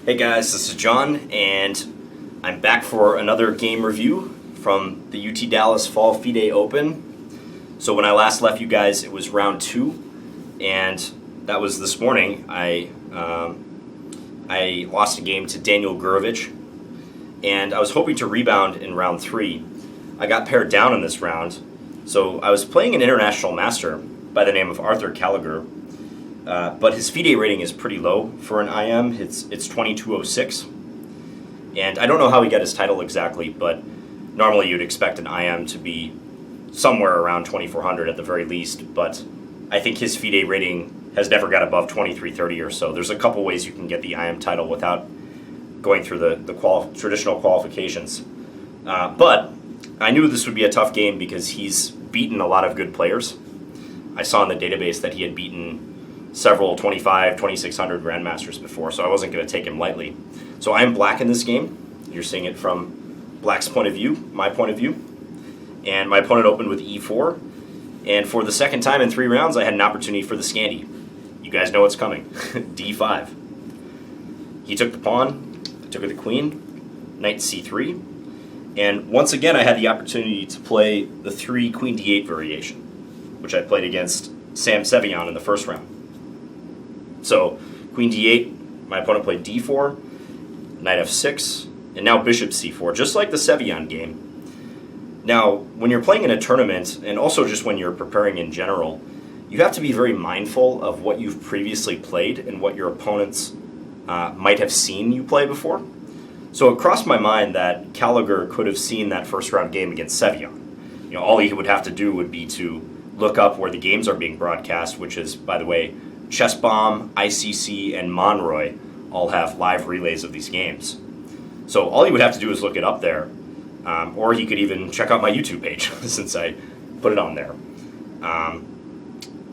Hey guys, this is John, and I'm back for another game review from the UT Dallas Fall FIDE Open. So when I last left you guys, it was round 2, and that was this morning. I lost a game to Daniel Gurovich, and I was hoping to rebound in round 3. I got paired down in this round, so I was playing an international master by the name of Arthur Calugar. But his FIDE rating is pretty low for an IM. It's 2206. And I don't know how he got his title exactly, but normally you'd expect an IM to be somewhere around 2400 at the very least. But I think his FIDE rating has never got above 2330 or so. There's a couple ways you can get the IM title without going through the traditional qualifications. But I knew this would be a tough game because he's beaten a lot of good players. I saw in the database that he had beaten several 2600 Grandmasters before, so I wasn't going to take him lightly. So I'm black in this game. You're seeing it from black's point of view, my point of view. And my opponent opened with e4. And for the second time in 3 rounds, I had an opportunity for the Scandi. You guys know what's coming. d5. He took the pawn, I took the queen, knight c3. And once again, I had the opportunity to play the 3 queen d8 variation, which I played against Sam Sevian in the first round. So, queen d8, my opponent played d4, knight f6, and now bishop c4, just like the Sevian game. Now, when you're playing in a tournament, and also just when you're preparing in general, you have to be very mindful of what you've previously played and what your opponents might have seen you play before. So it crossed my mind that Calugar could have seen that first round game against Sevian. All he would have to do would be to look up where the games are being broadcast, which is, by the way, Chess Bomb, ICC, and Monroy all have live relays of these games. So all he would have to do is look it up there, or he could even check out my YouTube page since I put it on there.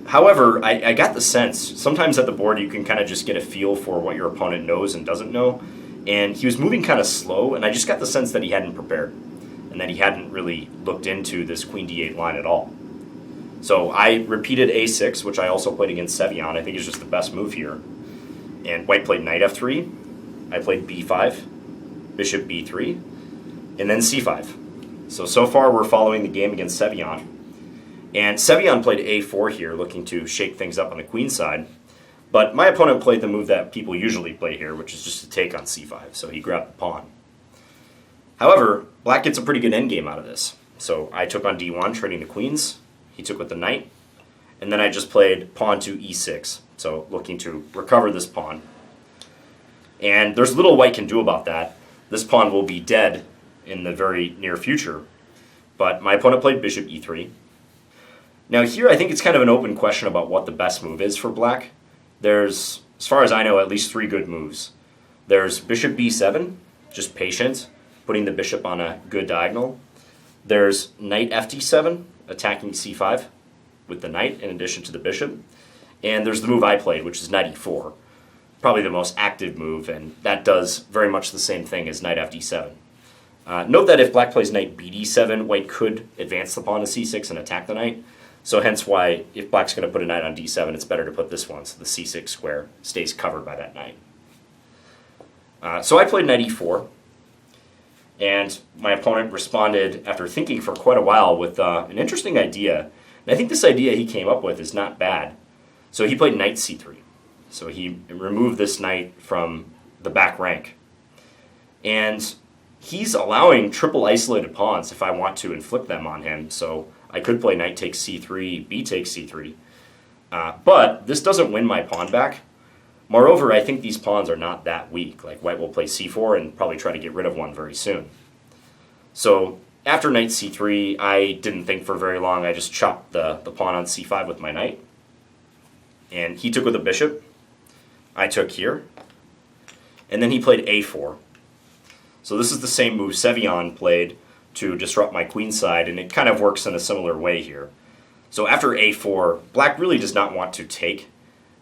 However, I got the sense, sometimes at the board you can kind of just get a feel for what your opponent knows and doesn't know, and he was moving kind of slow, and I just got the sense that he hadn't prepared, and that he hadn't really looked into this queen d8 line at all. So I repeated a6, which I also played against Sevian. I think is just the best move here. And white played knight f3. I played b5, bishop b3, and then c5. So far we're following the game against Sevian. And Sevian played a4 here, looking to shake things up on the queen side. But my opponent played the move that people usually play here, which is just to take on c5. So he grabbed the pawn. However, black gets a pretty good endgame out of this. So I took on d1, trading the queens. He took with the knight, and then I just played pawn to e6, so looking to recover this pawn. And there's little white can do about that. This pawn will be dead in the very near future, but my opponent played bishop e3. Now here I think it's kind of an open question about what the best move is for black. There's, as far as I know, at least 3 good moves. There's bishop b7, just patient, putting the bishop on a good diagonal. There's knight fd7, attacking c5 with the knight in addition to the bishop. And there's the move I played, which is knight e4, probably the most active move, and that does very much the same thing as knight fd7. Note that if black plays knight bd7, white could advance the pawn to c6 and attack the knight. So hence why, if black's going to put a knight on d7, it's better to put this one so the c6 square stays covered by that knight. So I played knight e4. And my opponent responded after thinking for quite a while with an interesting idea. And I think this idea he came up with is not bad. So he played knight c3. So he removed this knight from the back rank. And he's allowing triple isolated pawns if I want to inflict them on him. So I could play knight takes c3, b takes c3. But this doesn't win my pawn back. Moreover, I think these pawns are not that weak. Like white will play c4 and probably try to get rid of one very soon. So after knight c3, I didn't think for very long. I just chopped the pawn on c5 with my knight. And he took with a bishop. I took here. And then he played a4. So this is the same move Sevian played to disrupt my queen side, and it kind of works in a similar way here. So after a4, black really does not want to take,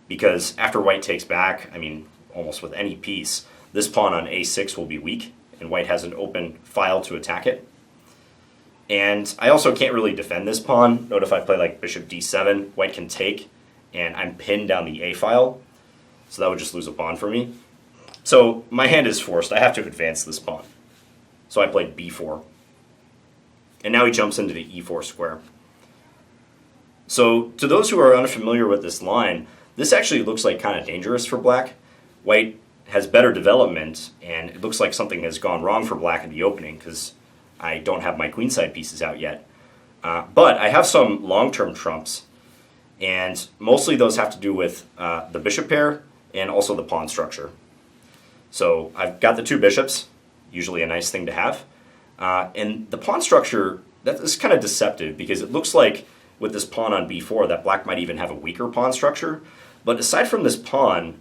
because after white takes back, I mean, almost with any piece, this pawn on a6 will be weak, and white has an open file to attack it. And I also can't really defend this pawn. Note if I play like bishop d7, white can take, and I'm pinned down the a file, so that would just lose a pawn for me. So my hand is forced. I have to advance this pawn. So I played b4. And now he jumps into the e4 square. So to those who are unfamiliar with this line, this actually looks like kind of dangerous for black. White has better development, and it looks like something has gone wrong for black in the opening because I don't have my queenside pieces out yet. But I have some long-term trumps, and mostly those have to do with the bishop pair and also the pawn structure. So I've got the two bishops, usually a nice thing to have. And the pawn structure, that is kind of deceptive because it looks like with this pawn on b4 that black might even have a weaker pawn structure. But aside from this pawn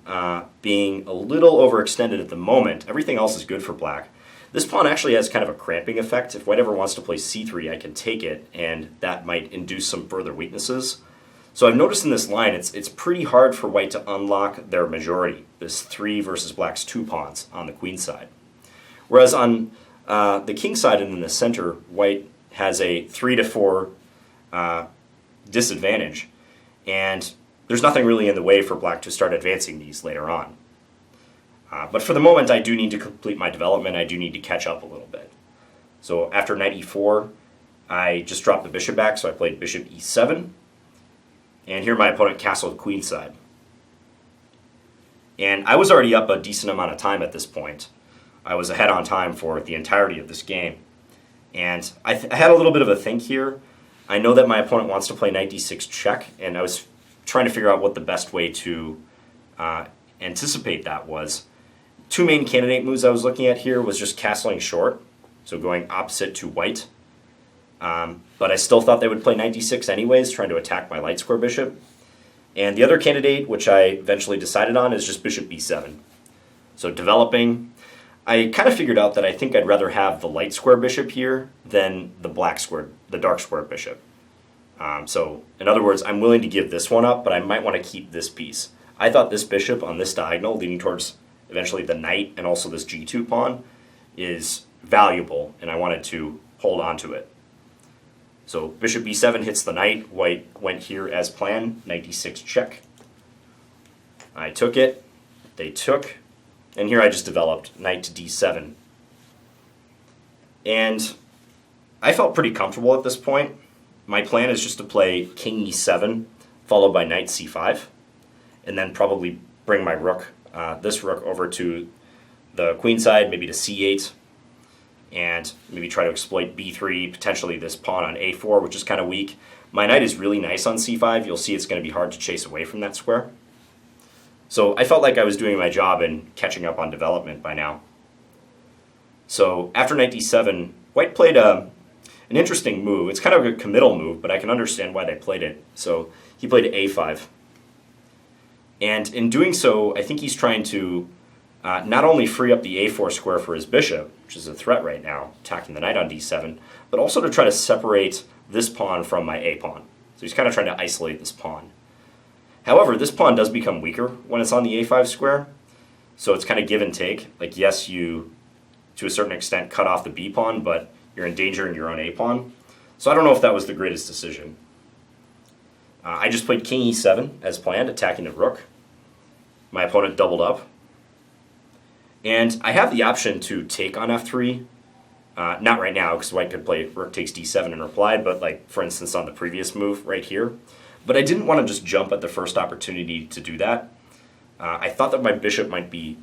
being a little overextended at the moment, everything else is good for black. This pawn actually has kind of a cramping effect. If white ever wants to play c3, I can take it, and that might induce some further weaknesses. So I've noticed in this line, it's pretty hard for white to unlock their majority, this 3 versus black's 2 pawns on the queen side. Whereas on the king side and in the center, white has a 3 to 4 disadvantage, and there's nothing really in the way for black to start advancing these later on. But for the moment, I do need to complete my development. I do need to catch up a little bit. So after knight e4, I just dropped the bishop back, so I played bishop e7. And here my opponent castled queenside. And I was already up a decent amount of time at this point. I was ahead on time for the entirety of this game. And I had a little bit of a think here. I know that my opponent wants to play knight d6 check, and I was trying to figure out what the best way to anticipate that was. Two main candidate moves I was looking at here was just castling short, so going opposite to white. But I still thought they would play knight d6 anyways, trying to attack my light square bishop. And the other candidate, which I eventually decided on, is just bishop b7. So developing, I kind of figured out that I think I'd rather have the light square bishop here than the dark square bishop. So in other words, I'm willing to give this one up, but I might want to keep this piece. I thought this bishop on this diagonal, leading towards eventually the knight and also this g2 pawn, is valuable, and I wanted to hold on to it. So bishop b7 hits the knight. White went here as planned, knight d6 check. I took it, they took, and here I just developed knight to d7. And I felt pretty comfortable at this point. My plan is just to play king e7, followed by knight c5, and then probably bring my rook, this rook, over to the queen side, maybe to c8, and maybe try to exploit b3, potentially this pawn on a4, which is kind of weak. My knight is really nice on c5. You'll see it's going to be hard to chase away from that square. So I felt like I was doing my job and catching up on development by now. So after knight d7, white played an interesting move. It's kind of a committal move, but I can understand why they played it. So he played a5. And in doing so, I think he's trying to not only free up the a4 square for his bishop, which is a threat right now, attacking the knight on d7, but also to try to separate this pawn from my a pawn. So he's kind of trying to isolate this pawn. However, this pawn does become weaker when it's on the a5 square, so it's kind of give and take. Like, yes, you, to a certain extent, cut off the b pawn, but you're endangering your own a pawn. So I don't know if that was the greatest decision. I just played king e7 as planned, attacking the rook. My opponent doubled up. And I have the option to take on f3. Not right now, because white could play rook takes d7 and replied, but like, for instance, on the previous move right here. But I didn't want to just jump at the first opportunity to do that. I thought that my bishop might be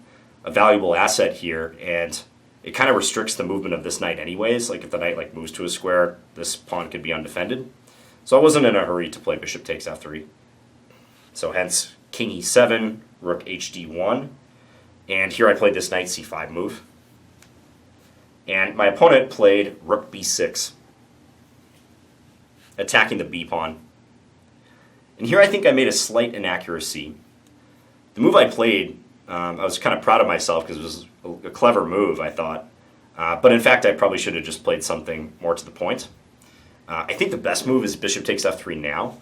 a valuable asset here, and it kind of restricts the movement of this knight anyways. Like, if the knight moves to a square, this pawn could be undefended. So I wasn't in a hurry to play bishop takes f3. So hence king e7, rook hd1, and here I played this knight c5 move. And my opponent played rook b6, attacking the b pawn. And here I think I made a slight inaccuracy. The move I played, I was kind of proud of myself because it was a clever move, I thought. But in fact, I probably should have just played something more to the point. I think the best move is bishop takes f3 now.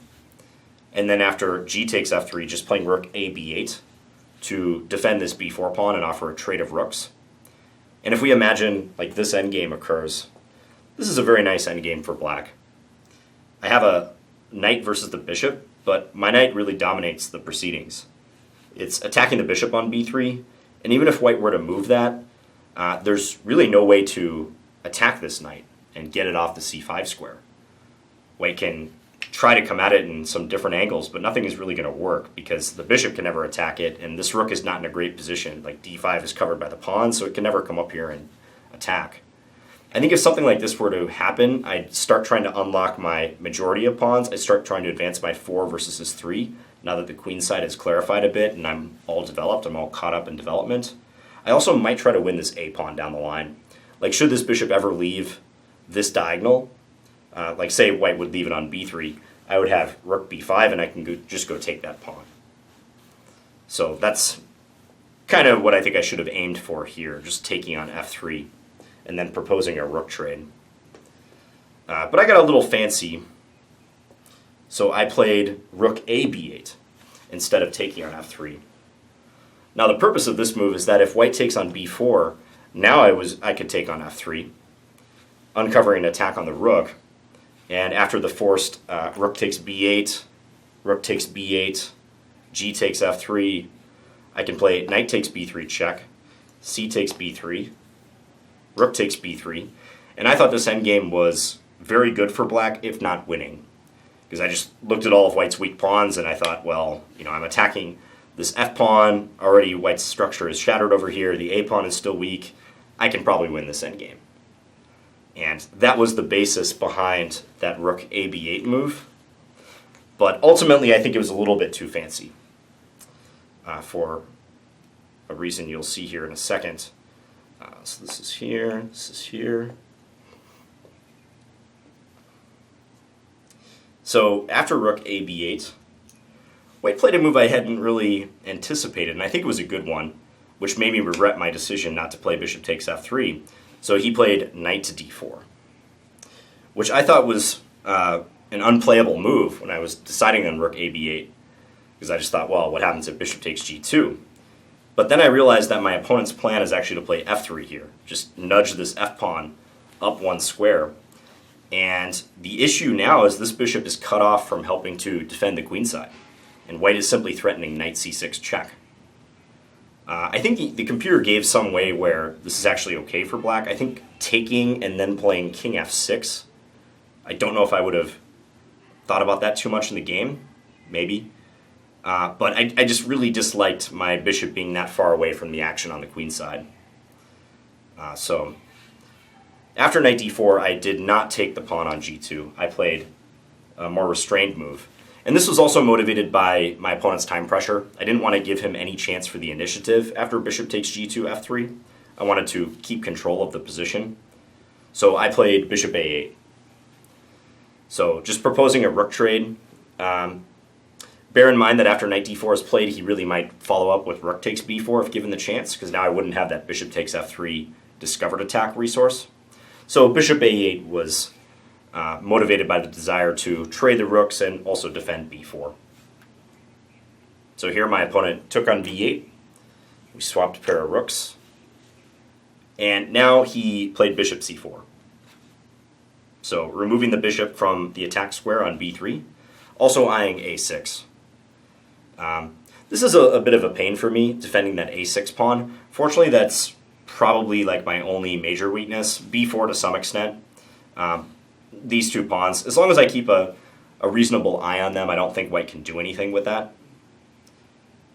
And then after g takes f3, just playing rook a b8 to defend this b4 pawn and offer a trade of rooks. And if we imagine like this endgame occurs, this is a very nice endgame for black. I have a knight versus the bishop, but my knight really dominates the proceedings. It's attacking the bishop on b3, And even if white were to move that, there's really no way to attack this knight and get it off the c5 square. White can try to come at it in some different angles, but nothing is really going to work because the bishop can never attack it, and this rook is not in a great position. Like d5 is covered by the pawn, so it can never come up here and attack. I think if something like this were to happen, I'd start trying to unlock my majority of pawns. I'd start trying to advance my 4 versus his 3, now that the queen side has clarified a bit and I'm all developed, I'm all caught up in development. I also might try to win this a pawn down the line. Like, should this bishop ever leave this diagonal, like say white would leave it on b3, I would have rook b5 and I can just go take that pawn. So that's kind of what I think I should have aimed for here, just taking on f3 and then proposing a rook trade. But I got a little fancy, so I played rook a b8 instead of taking on f3. Now the purpose of this move is that if white takes on b4, now I could take on f3, uncovering an attack on the rook. And after the forced rook takes b8, rook takes b8, g takes f3, I can play knight takes b3 check, c takes b3, rook takes b3. And I thought this endgame was very good for black, if not winning. Because I just looked at all of white's weak pawns and I thought, well, I'm attacking this f-pawn, already white's structure is shattered over here, the a-pawn is still weak, I can probably win this endgame. And that was the basis behind that rook a b8 move. But ultimately, I think it was a little bit too fancy for a reason you'll see here in a second. So this is here, this is here. So after rook a b8, white played a move I hadn't really anticipated, and I think it was a good one, which made me regret my decision not to play bishop takes f3. So he played knight to d4, which I thought was an unplayable move when I was deciding on rook a b8, because I just thought, well, what happens if bishop takes g2? But then I realized that my opponent's plan is actually to play f3 here, just nudge this f-pawn up one square. And the issue now is this bishop is cut off from helping to defend the queenside, and white is simply threatening knight c6 check. I think the computer gave some way where this is actually okay for black. I think taking and then playing king f6, I don't know if I would have thought about that too much in the game, maybe. But I just really disliked my bishop being that far away from the action on the queen side. So after knight d4, I did not take the pawn on g2. I played a more restrained move. And this was also motivated by my opponent's time pressure. I didn't want to give him any chance for the initiative after bishop takes g2, f3. I wanted to keep control of the position. So I played bishop a8. So just proposing a rook trade. Bear in mind that after knight d4 is played, he really might follow up with rook takes b4 if given the chance, because now I wouldn't have that bishop takes f3 discovered attack resource. So bishop a8 was motivated by the desire to trade the rooks and also defend b4. So here my opponent took on b8. We swapped a pair of rooks. And now he played bishop c4. So removing the bishop from the attack square on b3, also eyeing a6. This is a bit of a pain for me, defending that a6 pawn. Fortunately, that's probably like my only major weakness. b4 to some extent. These two pawns, as long as I keep a reasonable eye on them, I don't think white can do anything with that.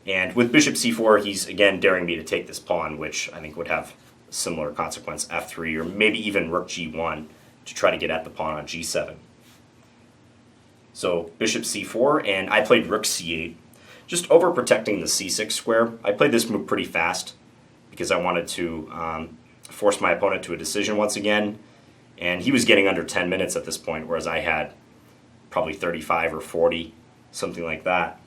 And with bishop c4, he's again daring me to take this pawn, which I think would have a similar consequence, f3, or maybe even rook g1 to try to get at the pawn on g7. So bishop c4, and I played rook c8, just overprotecting the c6 square. I played this move pretty fast because I wanted to force my opponent to a decision once again. And he was getting under 10 minutes at this point, whereas I had probably 35 or 40, something like that.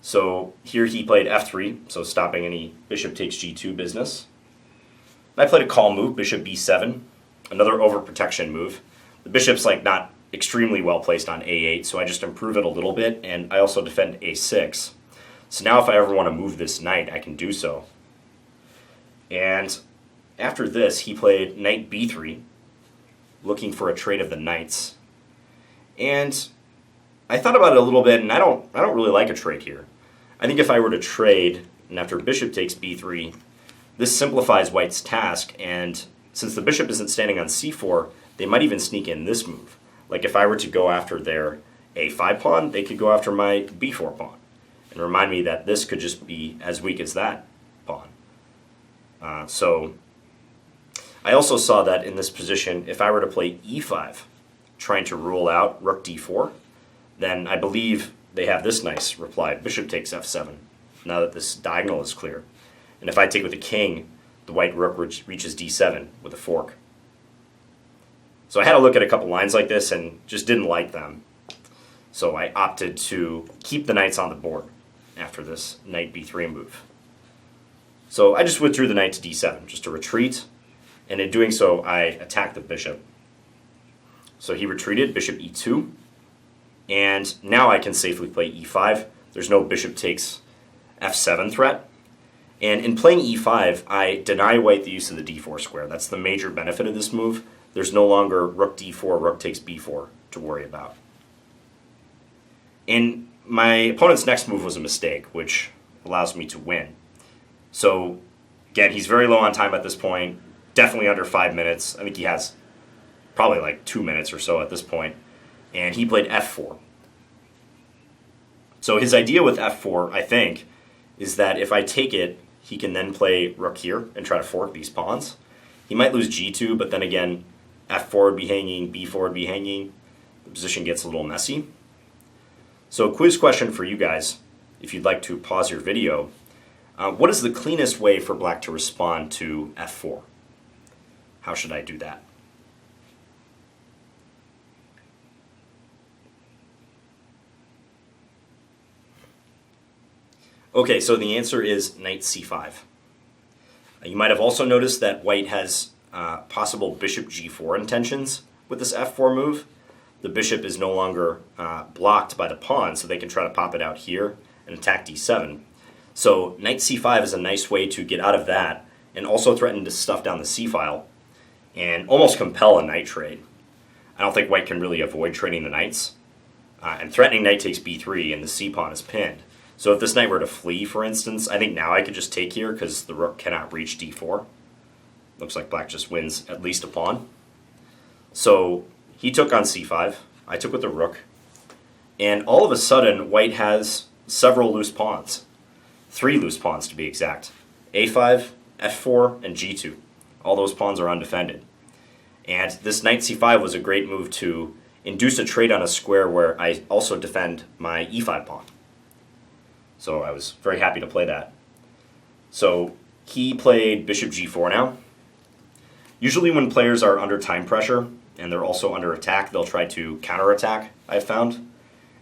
So here he played f3, so stopping any bishop takes g2 business. I played a call move, bishop b7, another overprotection move. The bishop's like not extremely well placed on a8, so I just improve it a little bit, and I also defend a6. So now if I ever want to move this knight, I can do so. And after this, he played knight b3, looking for a trade of the knights. And I thought about it a little bit, and I don't really like a trade here. I think if I were to trade, and after bishop takes b3, this simplifies white's task, and since the bishop isn't standing on c4, they might even sneak in this move. Like if I were to go after their a5 pawn, they could go after my b4 pawn, and remind me that this could just be as weak as that pawn. So I also saw that in this position, if I were to play e5, trying to rule out rook d4, then I believe they have this nice reply, bishop takes f7, now that this diagonal is clear. And if I take with a king, the white rook reaches d7 with a fork. So I had to look at a couple lines like this and just didn't like them. So I opted to keep the knights on the board after this knight b3 move. So I just withdrew the knight to d7, just to retreat, and in doing so I attacked the bishop. So he retreated, bishop e2, and now I can safely play e5. There's no bishop takes f7 threat. And in playing e5, I deny white the use of the d4 square. That's the major benefit of this move. There's no longer rook d4, rook takes b4 to worry about. And my opponent's next move was a mistake, which allows me to win. So again, he's very low on time at this point, definitely under 5 minutes. I think he has probably like 2 minutes or so at this point. And he played f4. So his idea with f4, I think, is that if I take it, he can then play rook here and try to fork these pawns. He might lose g2, but then again, f4 would be hanging, b4 would be hanging. The position gets a little messy. So a quiz question for you guys, if you'd like to pause your video. What is the cleanest way for black to respond to f4? How should I do that? Okay, so the answer is knight c5. You might have also noticed that white has possible bishop g4 intentions with this f4 move. The bishop is no longer blocked by the pawn, so they can try to pop it out here and attack d7. So knight c5 is a nice way to get out of that and also threaten to stuff down the c-file and almost compel a knight trade. I don't think white can really avoid trading the knights. And threatening knight takes b3 and the c-pawn is pinned. So if this knight were to flee, for instance, I think now I could just take here because the rook cannot reach d4. Looks like black just wins at least a pawn. So he took on c5, I took with the rook, and all of a sudden white has several loose pawns. 3 loose pawns to be exact. a5, f4, and g2. All those pawns are undefended. And this knight c5 was a great move to induce a trade on a square where I also defend my e5 pawn. So I was very happy to play that. So he played bishop g4 now. Usually when players are under time pressure and they're also under attack, they'll try to counterattack, I've found,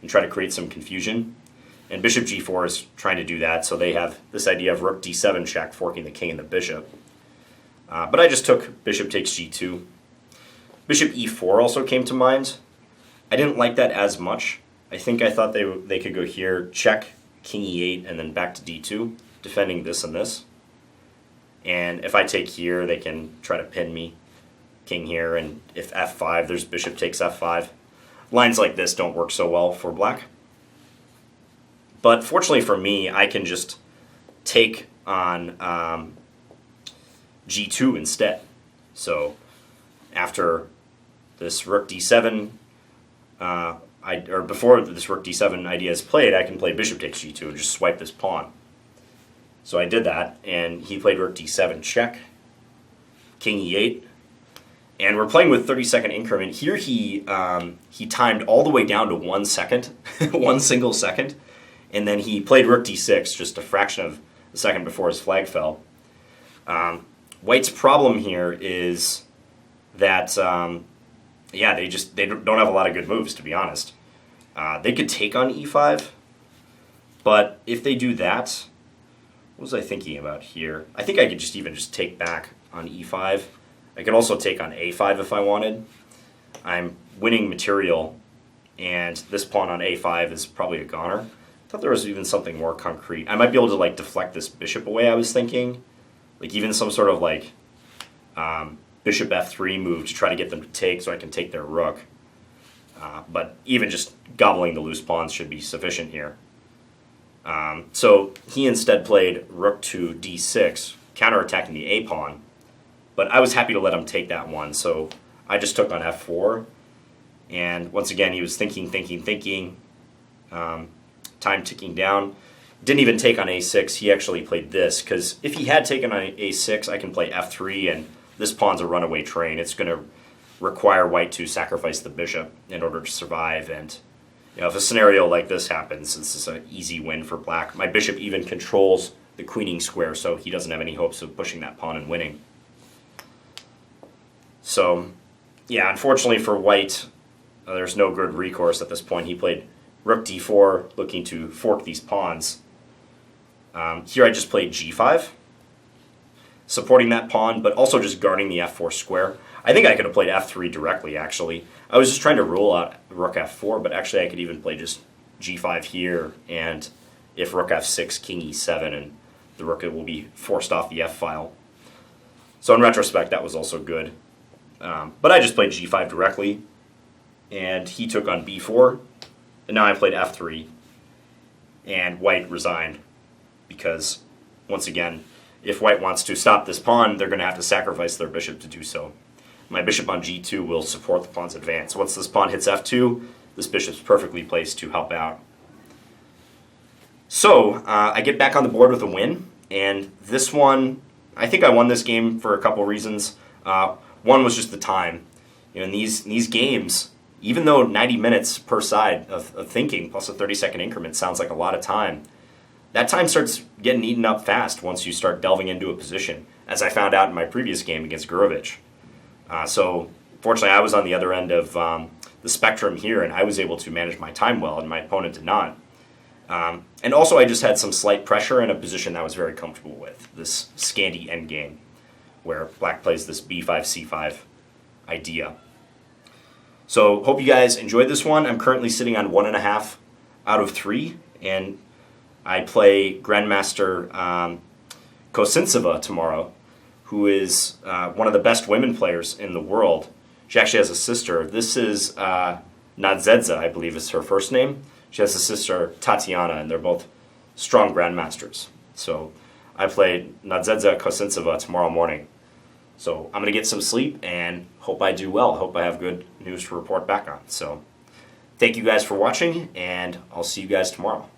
and try to create some confusion. And bishop g4 is trying to do that, so they have this idea of rook d7 check, forking the king and the bishop. But I just took bishop takes g2. Bishop e4 also came to mind. I didn't like that as much. I thought they could go here, check, king e8, and then back to d2, defending this and this. And if I take here, they can try to pin me, king here, and if f5, there's bishop takes f5. Lines like this don't work so well for black. But fortunately for me, I can just take on g2 instead. So after this rook d7, or before this rook d7 idea is played, I can play bishop takes g2 and just swipe this pawn. So I did that, and he played rook d7 check, king e8, and we're playing with 30-second increment. Here he timed all the way down to 1 second, 1 single second, and then he played rook d6, just a fraction of a second before his flag fell. White's problem here is that, they don't have a lot of good moves, to be honest. They could take on e5, but if they do that, what was I thinking about here? I think I could just take back on e5. I could also take on a5 if I wanted. I'm winning material, and this pawn on a5 is probably a goner. I thought there was even something more concrete. I might be able to deflect this bishop away, I was thinking. Even some sort of bishop f3 move to try to get them to take so I can take their rook. But even just gobbling the loose pawns should be sufficient here. So he instead played rook to d6, counterattacking the a pawn. But I was happy to let him take that one, so I just took on f4. And once again, he was thinking, time ticking down. Didn't even take on a6. He actually played this, because if he had taken on a6, I can play f3, and this pawn's a runaway train. It's going to require white to sacrifice the bishop in order to survive. And if a scenario like this happens, this is an easy win for black. My bishop even controls the queening square, so he doesn't have any hopes of pushing that pawn and winning. So, yeah, unfortunately for white, there's no good recourse at this point. He played rook d4, looking to fork these pawns. Here I just played g5, supporting that pawn, but also just guarding the f4 square. I think I could have played f3 directly, actually. I was just trying to rule out rook f4, but actually I could even play just g5 here, and if rook f6, king e7, and the rook will be forced off the f-file. So in retrospect, that was also good. But I just played g5 directly, and he took on b4, and now I played f3, and white resigned, because, once again, if white wants to stop this pawn, they're going to have to sacrifice their bishop to do so. My bishop on g2 will support the pawn's advance. Once this pawn hits f2, this bishop's perfectly placed to help out. So, I get back on the board with a win, and this one, I think I won this game for a couple reasons. One was just the time. In these games, even though 90 minutes per side of thinking plus a 30-second increment sounds like a lot of time, that time starts getting eaten up fast once you start delving into a position, as I found out in my previous game against Gurovich. So, fortunately, I was on the other end of the spectrum here, and I was able to manage my time well, and my opponent did not. And also, I just had some slight pressure in a position that I was very comfortable with, this Scandi endgame, where black plays this b5, c5 idea. So, hope you guys enjoyed this one. I'm currently sitting on 1.5 out of 3, and I play Grandmaster Kosintseva tomorrow, who is one of the best women players in the world. She actually has a sister. This is Nadzedza, I believe is her first name. She has a sister, Tatiana, and they're both strong grandmasters. So I play Nadzedza Kosintseva tomorrow morning. So I'm going to get some sleep and hope I do well. Hope I have good news to report back on. So thank you guys for watching, and I'll see you guys tomorrow.